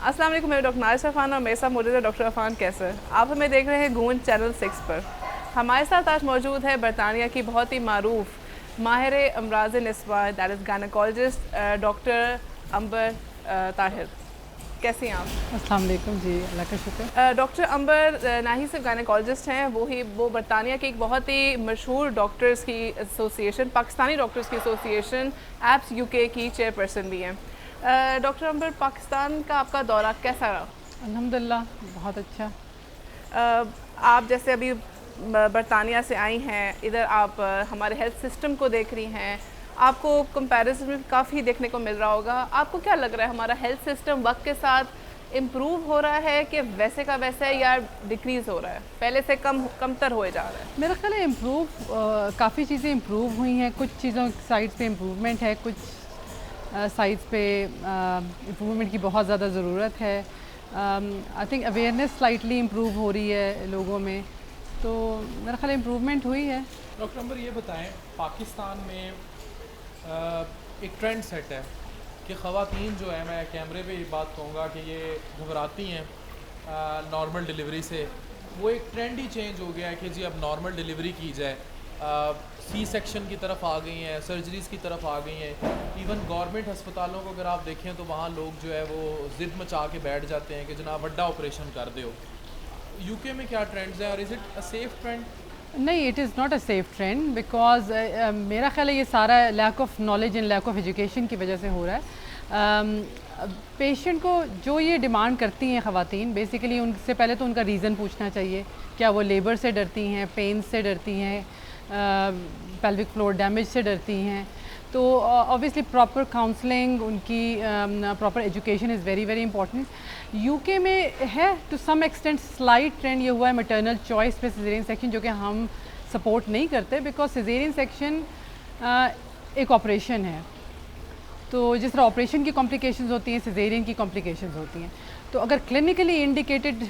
अस्सलाम वालेकुम, मैं डॉक्टर नाज़िर अफ़ान और मेरे साथ मौजूद है डॉक्टर अफ़ान कैसर। आप हमें देख रहे हैं गूंज चैनल 6 पर। हमारे साथ आज मौजूद है बरतानिया की बहुत ही मारूफ माहिर अमराज़ Niswa that is gynaecologist doctor अंबर ताहिर। कैसी हैं आप? अस्सलाम वालेकुम जी, अल्लाह का शुक्र। डॉक्टर अंबर ना ही सिर्फ गायनेकोलॉजिस्ट हैं, वो बरतानिया की एक बहुत ही मशहूर डॉक्टर्स की एसोसिएशन, पाकिस्तानी डॉक्टर्स की एसोसिएशन एप्स यूके की चेयरपर्सन भी हैं। डॉक्टर अंबर, पाकिस्तान का आपका दौरा कैसा रहा? अल्हम्दुलिल्लाह बहुत अच्छा। आप जैसे अभी बरतानिया से आई हैं, इधर आप हमारे हेल्थ सिस्टम को देख रही हैं, आपको कंपैरिजन में काफ़ी देखने को मिल रहा होगा। आपको क्या लग रहा है, हमारा हेल्थ सिस्टम वक्त के साथ इम्प्रूव हो रहा है कि वैसे का वैसा है या डिक्रीज़ हो रहा है, पहले से कमतर होए जा रहा है? मेरा ख्याल है काफ़ी चीज़ें इम्प्रूव हुई हैं, कुछ चीज़ों साइड्स पे इम्प्रूवमेंट है, कुछ साइड्स पे इम्प्रूवमेंट की बहुत ज़्यादा ज़रूरत है। I think awareness slightly improve हो रही है लोगों में, तो मेरा ख्याल इम्प्रूवमेंट हुई है। डॉक्टर अंबर ये बताएं, पाकिस्तान में एक ट्रेंड सेट है कि ख़वातीन जो है, मैं कैमरे पे ये बात कहूँगा कि ये घबराती हैं नॉर्मल डिलीवरी से। वो एक ट्रेंड ही चेंज हो गया है कि जी अब नॉर्मल डिलीवरी की जाए। सी सेक्शन की तरफ आ गई हैं, सर्जरीज़ की तरफ आ गई हैं। इवन गवर्नमेंट अस्पतालों को अगर आप देखें तो वहाँ लोग जो है वो ज़िद मचा के बैठ जाते हैं कि जनाब बड़ा ऑपरेशन कर दो। यूके में क्या ट्रेंड्स हैं और is it a safe trend? नहीं, it is not a safe trend because मेरा ख्याल है ये सारा lack of knowledge and lack of education की वजह से हो रहा है। पेशेंट को जो ये डिमांड करती हैं ख़वातीन, बेसिकली उनसे पहले तो उनका रीज़न पूछना चाहिए। क्या वो लेबर से डरती हैं, पेन से डरती हैं, पेल्विक फ्लोर डैमेज से डरती हैं? तो ऑब्वियसली प्रॉपर काउंसलिंग, उनकी proper education is very very important. UK में है to some extent slight trend ये हुआ है मैटरनल चॉइस पे सिजेरियन सेक्शन, जो कि हम सपोर्ट नहीं करते बिकॉज सिजेरियन सेक्शन एक ऑपरेशन है। तो जिस तरह ऑपरेशन की कॉम्प्लिकेशंस होती हैं, सिजेरियन की कॉम्प्लिकेशंस होती हैं। तो अगर क्लिनिकली इंडिकेटेड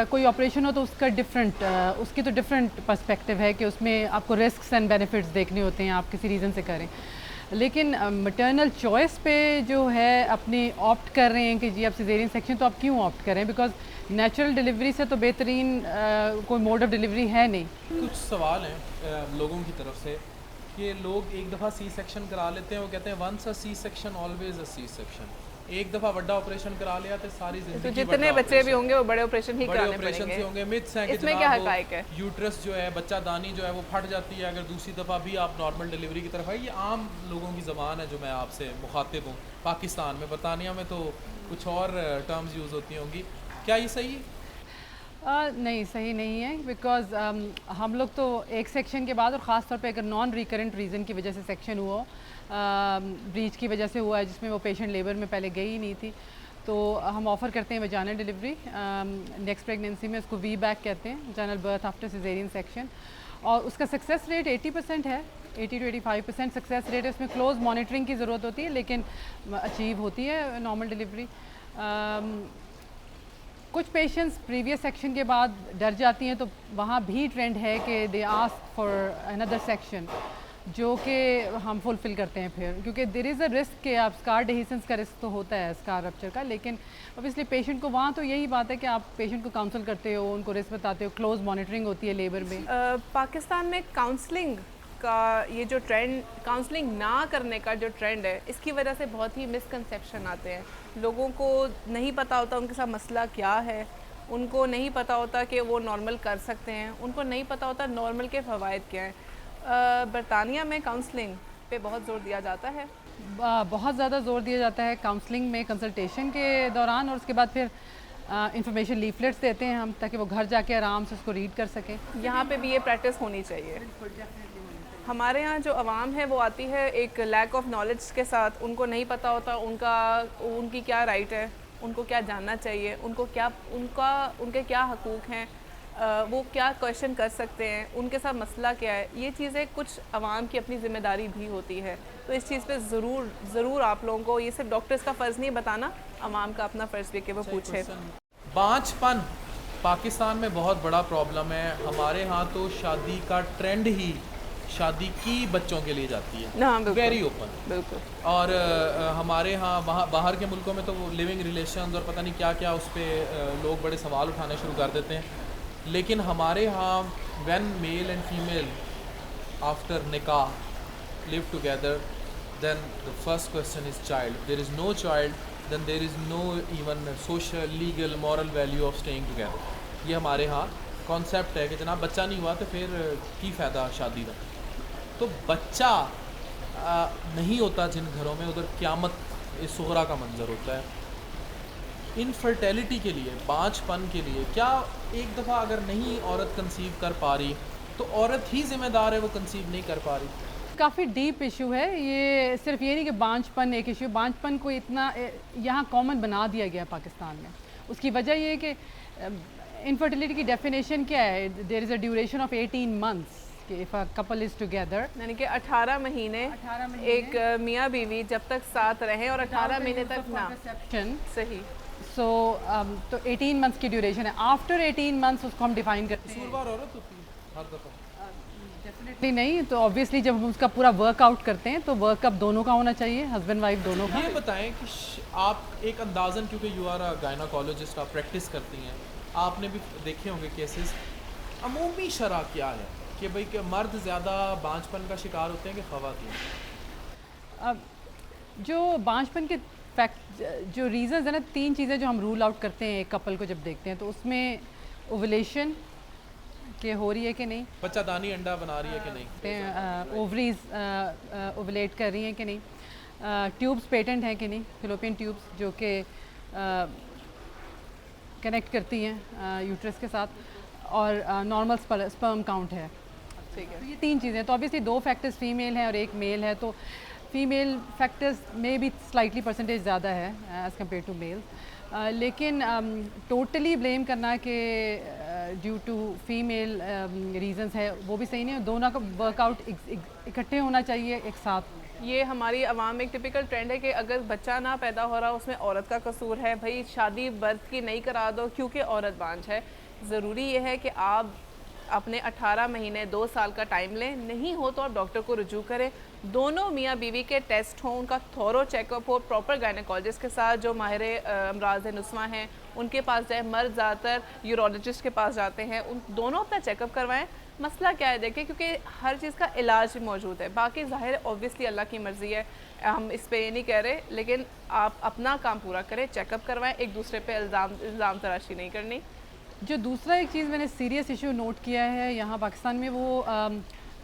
कोई ऑपरेशन हो तो उसकी तो डिफरेंट पर्सपेक्टिव है कि उसमें आपको रिस्क्स एंड बेनिफिट्स देखने होते हैं, आप किसी रीज़न से करें। लेकिन मटर्नल चॉइस पे जो है अपनी ऑप्ट कर रहे हैं कि जी आप सिजेरियन सेक्शन, तो आप क्यों ऑप्ट करें? बिकॉज नेचुरल डिलीवरी से तो बेहतरीन कोई मोड ऑफ डिलीवरी है नहीं। कुछ सवाल हैं लोगों की तरफ से कि लोग एक दफ़ा सी सेक्शन करा लेते हैं, वो कहते हैं once a C section always a C section. एक दफ़ा बड़ा ऑपरेशन करा लिया तो सारी तो जिंदगी जितने बच्चे भी होंगे वो बड़े ऑपरेशन ही कराने ऑपरेशन से पड़ेंगे। होंगे। मिथ्स हैं कि इसमें क्या जनाब हकायक है? यूट्रस जो है, बच्चा दानी जो है वो फट जाती है अगर दूसरी दफ़ा भी आप नॉर्मल डिलीवरी की तरफ आए। ये आम लोगों की ज़बान है जो मैं आपसे मुखातिब हूँ। पाकिस्तान में, बरतानिया में तो कुछ और टर्म्स यूज़ होती होंगी, क्या ये सही? नहीं, सही नहीं है बिकॉज हम लोग तो एक सेक्शन के बाद, और ख़ास तौर पे अगर नॉन रिकरेंट रीज़न की वजह से सेक्शन हुआ, ब्रीच की वजह से हुआ है जिसमें वो पेशेंट लेबर में पहले गई ही नहीं थी, तो हम ऑफ़र करते हैं वजाइनल डिलीवरी। नेक्स्ट प्रेगनेंसी में उसको वी बैक कहते हैं, vaginal birth after caesarean section, और उसका सक्सेस रेट 80% है, 80 to 85% सक्सेस रेट है। उसमें क्लोज मॉनिटरिंग की ज़रूरत होती है लेकिन अचीव होती है नॉर्मल डिलीवरी। कुछ पेशेंट्स प्रीवियस सेक्शन के बाद डर जाती हैं, तो वहाँ भी ट्रेंड है कि they ask for another section, जो कि हम फुलफ़िल करते हैं फिर, क्योंकि देयर इज़ अ रिस्क कि आप स्कार डेहिसेंस का रिस्क तो होता है, स्कार रप्चर का। लेकिन ऑब्वियसली पेशेंट को वहाँ तो यही बात है कि आप पेशेंट को काउंसल करते हो, उनको रिस्क बताते हो, क्लोज मॉनिटरिंग होती है लेबर में। पाकिस्तान में काउंसलिंग का ये जो ट्रेंड, काउंसलिंग ना करने का जो ट्रेंड है, इसकी वजह से बहुत ही मिसकंसेप्शन आते हैं। लोगों को नहीं पता होता उनके साथ मसला क्या है, उनको नहीं पता होता कि वो नॉर्मल कर सकते हैं, उनको नहीं पता होता नॉर्मल के फ़वाइद क्या हैं। बरतानिया में काउंसलिंग पे बहुत ज़ोर दिया जाता है। बहुत ज़्यादा ज़ोर दिया जाता है काउंसलिंग में, कंसल्टेशन के दौरान, और उसके बाद फिर इंफॉर्मेशन लीफलेट्स देते हैं हम, ताकि वो घर जाके आराम से उसको रीड कर सकें। यहाँ पे भी ये प्रैक्टिस होनी चाहिए। हमारे यहाँ जो आवाम है वो आती है एक लैक ऑफ नॉलेज के साथ, उनको नहीं पता होता उनकी क्या राइट है, उनको क्या जानना चाहिए, उनके क्या हकूक़ हैं, वो क्या क्वेश्चन कर सकते हैं, उनके साथ मसला क्या है। ये चीज़ें कुछ आवाम की अपनी ज़िम्मेदारी भी होती है, तो इस चीज़ पे ज़रूर आप लोगों को, ये सिर्फ डॉक्टर्स का फ़र्ज़ नहीं बताना, आवाम का अपना फ़र्ज़ भी कि वो पूछे। बांझपन पाकिस्तान में बहुत बड़ा प्रॉब्लम है। हमारे यहाँ तो शादी का ट्रेंड ही शादी की बच्चों के लिए जाती है, हाँ, बिल्कुल। Very open. बिल्कुल। और हमारे यहाँ वहाँ बाहर के मुल्कों में तो वो लिविंग रिलेशन और पता नहीं क्या क्या उस पर लोग बड़े सवाल उठाने शुरू कर देते हैं। लेकिन हमारे यहाँ when male and female after निकाह live together, then the first question is child. If there is no child, then there is no even social, legal, moral value of staying together. ये हमारे यहाँ कॉन्सेप्ट है कि जनाब बच्चा नहीं हुआ तो फिर की फ़ायदा शादी का। तो बच्चा नहीं होता जिन घरों में, उधर क़यामत सुगरा का मंजर होता है। इनफर्टिलिटी के लिए, बांझपन के लिए, क्या एक दफ़ा अगर नहीं औरत कंसीव कर पा रही तो औरत ही ज़िम्मेदार है वो कंसीव नहीं कर पा रही? काफ़ी डीप इशू है ये। सिर्फ ये नहीं कि बांझपन एक इशू, बांझपन को इतना यहाँ कॉमन बना दिया गया पाकिस्तान में। उसकी वजह ये है कि इनफर्टिलिटी की डेफिनेशन क्या है, there is a duration of 18 months कि if a couple is together, यानी कि 18 महीने एक मियाँ बीवी जब तक साथ रहें और 18 महीने तक ना। सही। सो तो 18 मंथ्स की ड्यूरेशन है। आफ्टर 18 मंथ्स उसको हम डिफाइन करते हैं। कसूरवार औरत होती है हर दफ़ा? डेफिनेटली नहीं। तो ऑब्वियसली जब हम उसका पूरा वर्कआउट करते हैं तो वर्कअप दोनों का होना चाहिए, हस्बैंड वाइफ दोनों का। ये बताएं कि आप एक अंदाज़न, क्योंकि यू आर अ गायनाकोलॉजिस्ट, आप प्रैक्टिस करती हैं, आपने भी देखे होंगे केसेस, अमूमी शरह क्या है कि भाई कि मर्द ज़्यादा बांझपन का शिकार होते हैं कि ख़वातीन? अब जो बांझपन के फैक्ट, जो रीज़न्स है ना, 3 चीज़ें जो हम रूल आउट करते हैं एक कपल को जब देखते हैं, तो उसमें ओवुलेशन कि हो रही है कि नहीं, बच्चादानी अंडा बना रही है कि नहीं, ओवरीज ओवुलेट कर रही हैं कि नहीं, ट्यूब्स पेटेंट हैं कि नहीं, फिलोपियन ट्यूब्स जो कि कनेक्ट करती हैं यूट्रस के साथ, और नॉर्मल स्पर्म काउंट है। ठीक है। तो ये 3 चीज़ें। तो ऑब्वियसली 2 फैक्टर्स फीमेल हैं और एक मेल है, तो फीमेल फैक्टर्स में भी स्लाइटली परसेंटेज ज़्यादा है एज़ कम्पेयर टू मेल। लेकिन टोटली ब्लेम करना कि ड्यू टू फीमेल रीजंस है वो भी सही नहीं है। दोनों का वर्कआउट इकट्ठे होना चाहिए एक साथ। ये हमारी आवाम में एक टिपिकल ट्रेंड है कि अगर बच्चा ना पैदा हो रहा उसमें औरत का कसूर है। भाई शादी बर्थ की नहीं करा दो क्योंकि औरत बांझ है। ज़रूरी ये है कि आप अपने 18 महीने 2 साल का टाइम लें, नहीं हो तो आप डॉक्टर को रुजू करें। दोनों मियाँ बीवी के टेस्ट हों, उनका थोरो चेकअप हो, प्रॉपर गायनेकोलॉजिस्ट के साथ जो माहिर अमराज नुस्वा हैं उनके पास जाए। मर्द ज़्यादातर यूरोलॉजिस्ट के पास जाते हैं, उन दोनों अपना चेकअप करवाएं। मसला क्या है देखें, क्योंकि हर चीज़ का इलाज भी मौजूद है। बाकी ज़ाहिर ऑब्वियसली अल्लाह की मर्ज़ी है, हम इस पर ये नहीं कह रहे, लेकिन आप अपना काम पूरा करें, चेकअप करवाएं, एक दूसरे पे इल्ज़ाम तराशी नहीं करनी। जो दूसरा एक चीज़ मैंने सीरियस इशू नोट किया है यहाँ पाकिस्तान में, वो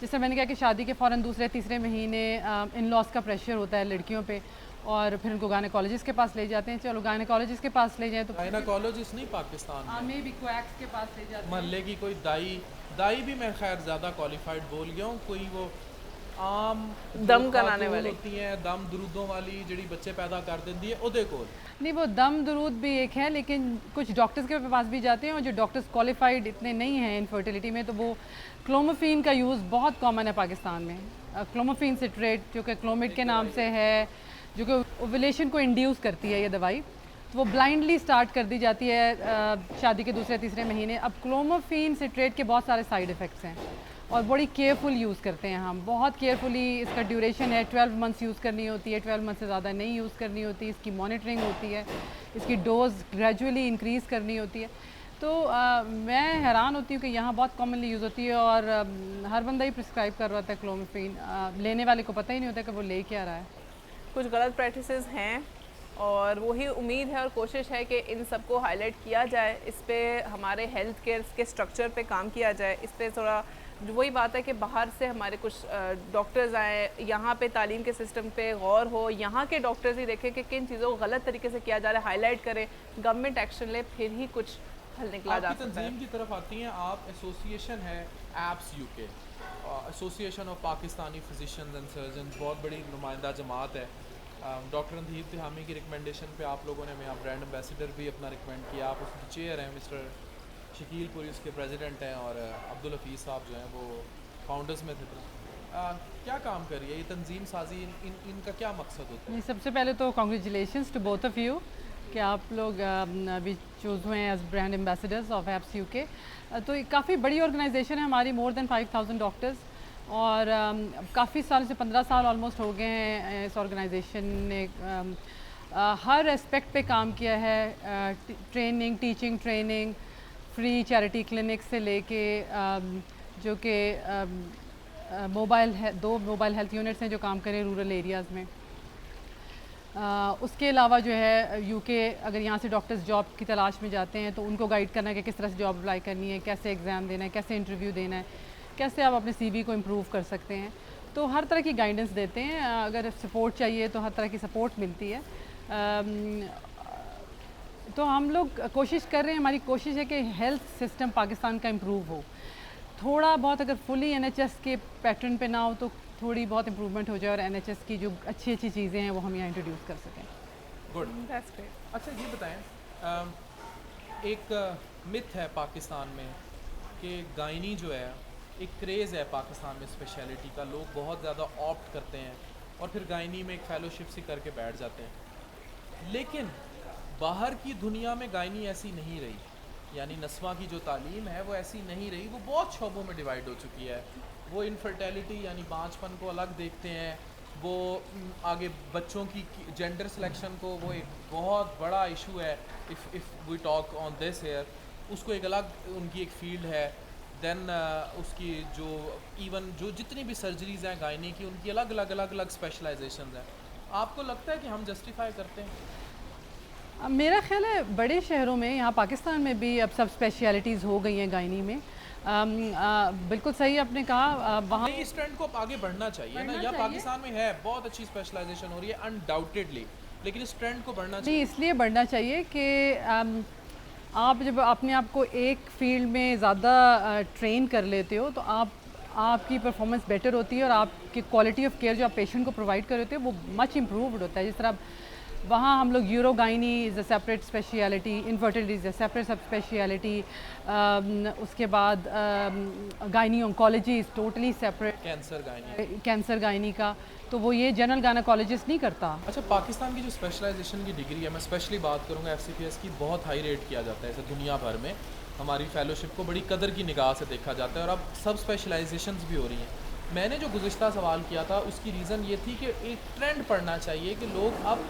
जैसे मैंने कहा कि शादी के फ़ौरन दूसरे तीसरे महीने इन लॉज का प्रेशर होता है लड़कियों पे, और फिर उनको गायनेकोलॉजिस्ट के पास ले जाते हैं। चलो गायनेकोलॉजिस्ट के पास ले जाएं तो गायनाकोलॉजिस्ट नहीं पाकिस्तान में भी क्वैक्स के पास ले जाते हैं। महल्ले की कोई दाई भी मैं खैर ज़्यादा क्वालिफाइड बोल गया हूँ, कोई वो आम दम कराने वाली होती हैं, दम दरूदों वाली जिहड़ी बच्चे पैदा कर देंदी है उहदे कोल नहीं। वो दम दरूद भी एक है, लेकिन कुछ डॉक्टर्स के पास भी जाते हैं और जो डॉक्टर्स क्वालिफाइड इतने नहीं हैं इनफर्टिलिटी में, तो वो क्लोमिफेन का यूज़ बहुत कॉमन है पाकिस्तान में। क्लोमिफेन सिट्रेट जो कि क्लोमिड के नाम से है, जो कि ओवुलेशन को इंड्यूस करती है ये दवाई, तो वो ब्लाइंडली स्टार्ट कर दी जाती है शादी के दूसरे तीसरे महीने। अब क्लोमिफेन सिट्रेट के बहुत सारे साइड इफ़ेक्ट्स हैं और बड़ी केयरफुल यूज़ करते हैं हम, बहुत केयरफुली। इसका ड्यूरेशन है 12 मंथ्स यूज़ करनी होती है, 12 मंथ से ज़्यादा नहीं यूज़ करनी होती। इसकी मॉनिटरिंग होती है, इसकी डोज ग्रेजुअली इंक्रीज़ करनी होती है। तो मैं हैरान होती हूँ कि यहाँ बहुत कॉमनली यूज़ होती है और हर बंदा ही प्रिस्क्राइब कर रहा था क्लोमिफेन, लेने वाले को पता ही नहीं होता कि वो ले क्या रहा है। कुछ गलत प्रैक्टिसेस हैं और वही उम्मीद है और कोशिश है कि इन सबको हाईलाइट किया जाए, इस पे हमारे हेल्थ केयर के स्ट्रक्चर पे काम किया जाए। इस पे थोड़ा वही बात है कि बाहर से हमारे कुछ डॉक्टर्स आए, यहाँ पे तालीम के सिस्टम पे गौर हो, यहाँ के डॉक्टर्स ही देखें कि किन चीज़ों को गलत तरीके से किया जा रहा है, हाईलाइट करें, गवर्नमेंट एक्शन ले, फिर ही कुछ हल निकला जा सकता है। तंजीम की तरफ आती हैं आप, एसोसिएशन है apps UK, association of Pakistani physicians and surgeon, बहुत बड़ी नुमाइंदा जमात है। डॉक्टर अंधीर तिहामी की रिकमेंडेशन पे आप लोगों ने यहाँ ब्रांड एम्बेसडर भी अपना रिकमेंड किया। आप उसके चेयर हैं, मिस्टर शकील पुरी उसके प्रेसिडेंट हैं, और अब्दुल हफीज़ साहब जो हैं वो फाउंडर्स में थे। क्या काम कर रही है ये तंजीम साजी, इनका क्या मकसद होता है? सबसे पहले तो congratulations to both of you कि आप लोग अभी चूज़ हुए हैं as brand ambassadors of apps UK. तो काफ़ी बड़ी ऑर्गेनाइजेशन है हमारी, मोर देन 5000 डॉक्टर्स और काफ़ी साल से 15 साल ऑलमोस्ट हो गए हैं इस ऑर्गेनाइजेशन ने हर एस्पेक्ट पे काम किया है, training, teaching training, free charity clinic से लेके जो कि दो मोबाइल हेल्थ यूनिट्स हैं जो काम करें रूरल एरियाज़ में। उसके अलावा जो है यूके अगर यहाँ से डॉक्टर्स जॉब की तलाश में जाते हैं तो उनको गाइड करना है कि किस तरह से जॉब अप्लाई करनी है, कैसे एग्ज़ाम देना है, कैसे इंटरव्यू देना है, कैसे आप अपने सीवी को इम्प्रूव कर सकते हैं। तो हर तरह की गाइडेंस देते हैं। अगर सपोर्ट चाहिए तो हर तरह की सपोर्ट मिलती है। तो हम लोग कोशिश कर रहे हैं, हमारी कोशिश है कि हेल्थ सिस्टम पाकिस्तान का इम्प्रूव हो। थोड़ा बहुत अगर फुली NHS के पैटर्न पे ना हो तो थोड़ी बहुत इम्प्रूवमेंट हो जाए और NHS की जो अच्छी अच्छी चीज़ें हैं वो हम यहाँ इंट्रोड्यूस कर सकें। गुड। That's great. अच्छा ये बताएं, एक मिथ है पाकिस्तान में कि गायनी जो है एक क्रेज़ है पाकिस्तान में स्पेशलिटी का, लोग बहुत ज़्यादा ऑप्ट करते हैं और फिर गायनी में एक फेलोशिप सी करके बैठ जाते हैं। लेकिन बाहर की दुनिया में गायनी ऐसी नहीं रही, यानी नस्वा की जो तालीम है वो ऐसी नहीं रही, वो बहुत शोबों में डिवाइड हो चुकी है। वो इनफर्टिलिटी यानी बांझपन को अलग देखते हैं, वो आगे बच्चों की जेंडर सिलेक्शन को वो एक बहुत बड़ा इशू है। If we talk on this hair, उसको एक अलग उनकी एक फील्ड है। देन उसकी जो इवन जो जितनी भी सर्जरीज़ हैं गायनी की, उनकी अलग अलग स्पेशलाइजेशन हैं। आपको लगता है कि हम जस्टिफाई करते हैं? मेरा ख्याल है बड़े शहरों में, यहाँ पाकिस्तान में भी अब सब स्पेशलिटीज़ हो गई हैं गायनी में। बिल्कुल सही आपने कहा। वहाँ इस ट्रेंड को आगे बढ़ना चाहिए ना, या पाकिस्तान में है बहुत अच्छी स्पेशलाइजेशन हो रही है अनडाउटेडली, लेकिन इस ट्रेंड को बढ़ना चाहिए। इसलिए बढ़ना चाहिए कि आप जब अपने आप को एक फील्ड में ज़्यादा ट्रेन कर लेते हो तो आपकी परफॉर्मेंस बेटर होती है और आपकी क्वालिटी ऑफ केयर जो आप पेशेंट को प्रोवाइड कर रहे होते हैं वो मच इम्प्रूव्ड होता है। जिस तरह वहाँ हम लोग urogynae is a separate speciality, infertility is a separate subspeciality, उसके बाद gynae oncology is totally separate, cancer gynae का तो वो ये जनरल गायनेकोलॉजिस्ट नहीं करता। अच्छा, पाकिस्तान की जो स्पेशलाइजेशन की डिग्री है, मैं स्पेशली बात करूँगा FCPS की, बहुत हाई रेट किया जाता है। ऐसे दुनिया भर में हमारी फेलोशिप को बड़ी कदर की निगाह से देखा जाता है और अब सब स्पेशलाइजेशंस भी हो रही हैं। मैंने जो गुज़िश्ता सवाल किया था उसकी रीज़न ये थी कि एक ट्रेंड पड़ना चाहिए कि लोग अब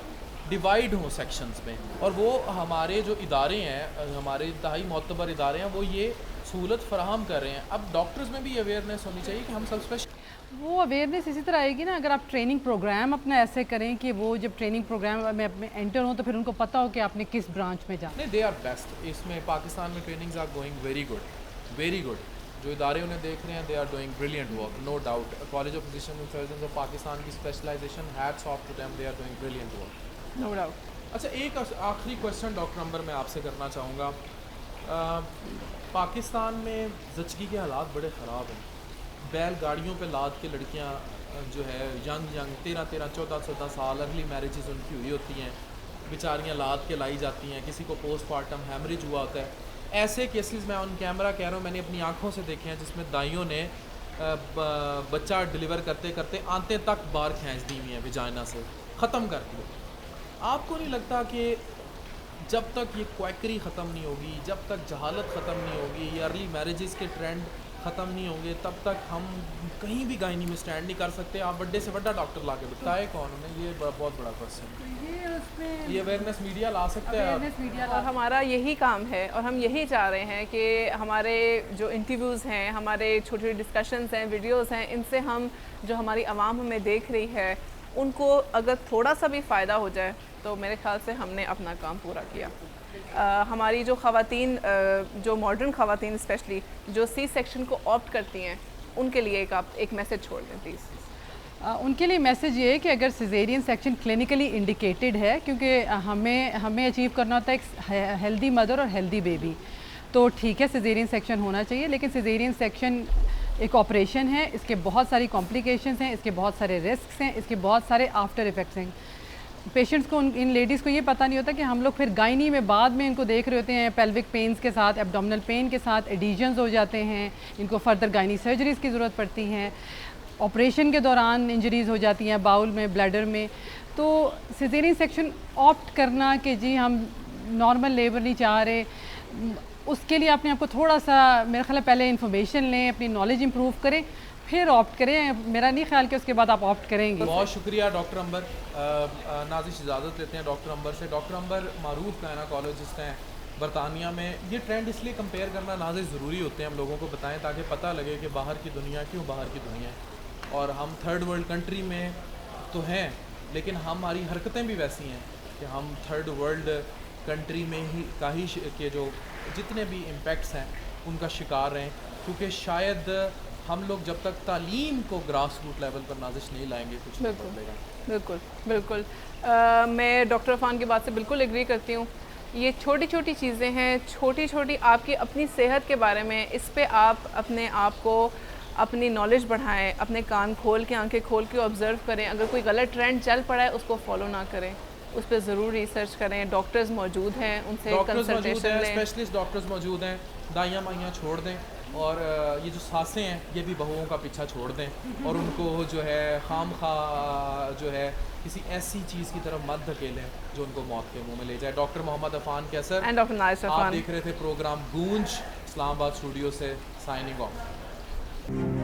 डिवाइड हों सेक्शंस में, और वो हमारे जो इदारे हैं, हमारे इंतहाई मोतबर इदारे हैं, वो ये सहूलत फराहम कर रहे हैं। अब डॉक्टर्स में भी अवेयरनेस होनी चाहिए कि हम सब स्पेशल, वो अवेयरनेस इसी तरह आएगी ना अगर आप ट्रेनिंग प्रोग्राम अपना ऐसे करें कि वो जब ट्रेनिंग प्रोग्राम में एंटर हो तो फिर उनको पता हो कि आपने किस ब्रांच में जाना। नहीं, दे आर बेस्ट। इसमें पाकिस्तान में trainings are going very good, very good. जो इदारे उन्हें देख रहे हैं, they are doing brilliant work, no doubt. College of physician and surgeon of Pakistan की specialisation, hats off to them, they are doing brilliant work, no doubt. अच्छा, एक आखिरी क्वेश्चन डॉक्टर अंबर मैं आपसे करना चाहूँगा। पाकिस्तान में ज़चगी के हालात बड़े ख़राब हैं। बैलगाड़ियों पे लाद के लड़कियाँ जो है यंग 13-13, 14-14 साल अर्ली मैरिजेस उनकी हुई होती हैं, बेचारियाँ लाद के लाई जाती हैं, किसी को पोस्टमार्टम हैमरेज हुआ होता है। ऐसे केसेस मैं ऑन कैमरा कह रहा हूँ, मैंने अपनी आँखों से देखे हैं जिसमें दाइयों ने बच्चा डिलीवर करते करते आंतें तक बाहर खींच दी हुई हैं विजाइना से, ख़त्म कर दिया। आपको नहीं लगता कि जब तक ये क्वैकरी ख़त्म नहीं होगी, जब तक जहालत ख़त्म नहीं होगी, ये अर्ली मैरिजेस के ट्रेंड ख़त्म नहीं होंगे, तब तक हम कहीं भी गायनी में स्टैंड नहीं कर सकते? आप बड़े से बड़ा डॉक्टर ला के बताए कौन उन्हें, ये बहुत बड़ा क्वेश्चन है। ये अवेयरनेस मीडिया ला सकते हैं, और हमारा यही काम है और हम यही चाह रहे हैं कि हमारे जो इंटरव्यूज़ हैं, हमारे छोटे छोटे डिस्कशंस हैं, वीडियोज़ हैं, इनसे हम जो हमारी आवाम हमें देख रही है उनको अगर थोड़ा सा भी फ़ायदा हो जाए तो मेरे ख्याल से हमने अपना काम पूरा किया। हमारी जो ख़वातीन, जो मॉडर्न ख़वातीन स्पेशली जो C सेक्शन को ऑप्ट करती हैं, उनके लिए आप एक मैसेज छोड़ दें प्लीज़। उनके लिए मैसेज ये है कि अगर सिजेरियन सेक्शन क्लिनिकली इंडिकेटेड है, क्योंकि हमें अचीव करना होता है एक हेल्दी मदर और हेल्दी बेबी, तो ठीक है सिजेरियन सेक्शन होना चाहिए। लेकिन सिजेरियन सेक्शन एक ऑपरेशन है, इसके बहुत सारी कॉम्प्लिकेशंस हैं, इसके बहुत सारे रिस्क्स हैं, इसके बहुत सारे आफ्टर इफ़ेक्ट्स हैं। पेशेंट्स को, इन लेडीज़ को ये पता नहीं होता कि हम लोग फिर गायनी में बाद में इनको देख रहे होते हैं पेल्विक पेन्स के साथ, एब्डोमिनल पेन के साथ, एडिशंस हो जाते हैं, इनको फर्दर गायनी सर्जरीज़ की ज़रूरत पड़ती हैं, ऑपरेशन के दौरान इंजरीज़ हो जाती हैं बाउल में, ब्लैडर में। तो सिजेरियन सेक्शन ऑप्ट करना कि जी हम नॉर्मल लेबर नहीं चाह रहे, उसके लिए अपने आप को थोड़ा सा मेरा ख्याल है पहले इन्फॉर्मेशन लें, अपनी नॉलेज इम्प्रूव करें, फिर ऑप्ट करें। मेरा नहीं ख्याल कि उसके बाद आप ऑप्ट करेंगे। बहुत शुक्रिया डॉक्टर अंबर। नाज़िश इजाज़त लेते हैं डॉक्टर अंबर से। डॉक्टर अंबर मारूफ गायनाकोलॉजिस्ट हैं बरतानिया में। ये ट्रेंड इसलिए कंपेयर करना नाज़िश ज़रूरी होते हैं हम लोगों को बताएं, ताकि पता लगे कि बाहर की दुनिया क्यों बाहर की दुनिया है। और हम थर्ड वर्ल्ड कंट्री में तो हैं, लेकिन हमारी हरकतें भी वैसी हैं कि हम थर्ड वर्ल्ड कंट्री में ही के जो जितने भी इम्पैक्ट्स हैं उनका शिकार हैं, क्योंकि शायद हम लोग जब तक तालीम को ग्रास रूट लेवल पर नाजिश नहीं लाएंगे कुछ नहीं बदलेगा। बिल्कुल बिल्कुल। मैं डॉक्टर अफान की बात से बिल्कुल एग्री करती हूँ। ये छोटी छोटी चीज़ें हैं, छोटी छोटी आपकी अपनी सेहत के बारे में, इस पे आप अपने आप को अपनी नॉलेज बढ़ाएं, अपने कान खोल के आंखें खोल के ऑब्ज़र्व करें। अगर कोई गलत ट्रेंड चल पड़ा है उसको फॉलो ना करें, उस पर ज़रूर रिसर्च करें। डॉक्टर्स मौजूद हैं, उनसे कंसल्टेशन लें। स्पेशलिस्ट डॉक्टर्स मौजूद हैं। दाइयाँ माइयाँ छोड़ दें, और ये जो सासें हैं ये भी बहुओं का पीछा छोड़ दें, और उनको जो है खाम खा जो है किसी ऐसी चीज़ की तरफ मत धकेलें जो उनको मौत के मुंह में ले जाए। Doctor Mohammad Afan Kaiser and doctor Nazish आप अफान। देख रहे थे प्रोग्राम गूंज इस्लामाबाद स्टूडियो से। Signing of.